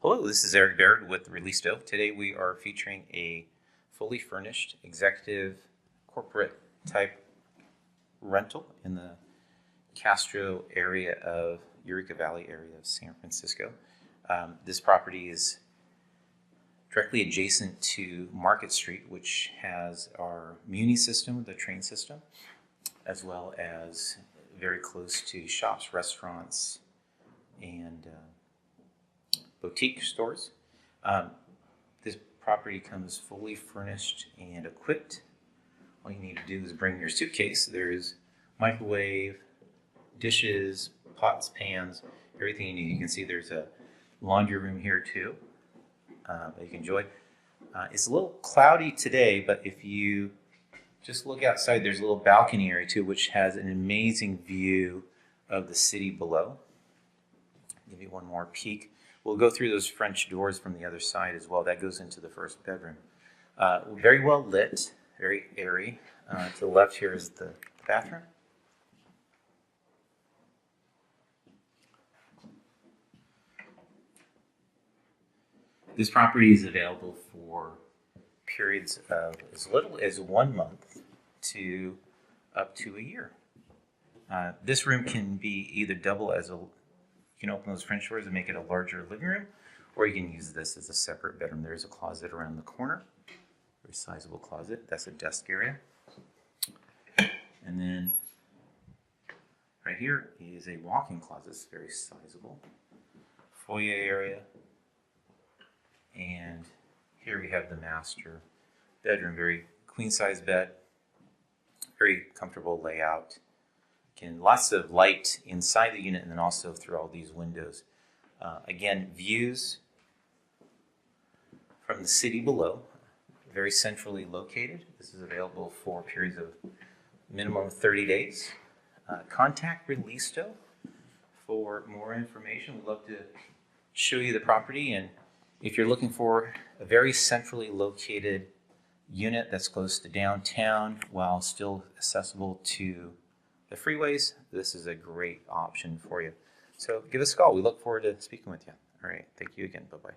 Hello, this is Eric Baird with ReLISTO. Today we are featuring a fully furnished executive corporate type rental in the Castro area of Eureka Valley area of San Francisco. This property is directly adjacent to Market Street, which has our Muni system, the train system, as well as very close to shops, restaurants, and boutique stores. This property comes fully furnished and equipped. All you need to do is bring your suitcase. There's microwave, dishes, pots, pans, everything you need. You can see there's a laundry room here too that you can enjoy. It's a little cloudy today, but if you just look outside, there's a little balcony area too, which has an amazing view of the city below. I'll give you one more peek. We'll go through those French doors from the other side as well. That goes into the first bedroom. Very well lit, very airy. To the left here is the bathroom. This property is available for periods of as little as 1 month to up to a year. This room can be either double as a You can open those French doors and make it a larger living room, or you can use this as a separate bedroom. There's a closet around the corner, very sizable closet. That's a desk area. And then right here is a walk-in closet. It's very sizable. Foyer area. And here we have the master bedroom. Very queen-size bed. Very comfortable layout. Lots of light inside the unit and then also through all these windows. Again, views from the city below, very centrally located. This is available for periods of minimum 30 days. Contact ReLISTO for more information. We'd love to show you the property, and if you're looking for a very centrally located unit that's close to downtown while still accessible to the freeways, this is a great option for you. So give us a call. We look forward to speaking with you. All right. Thank you again. Bye-bye.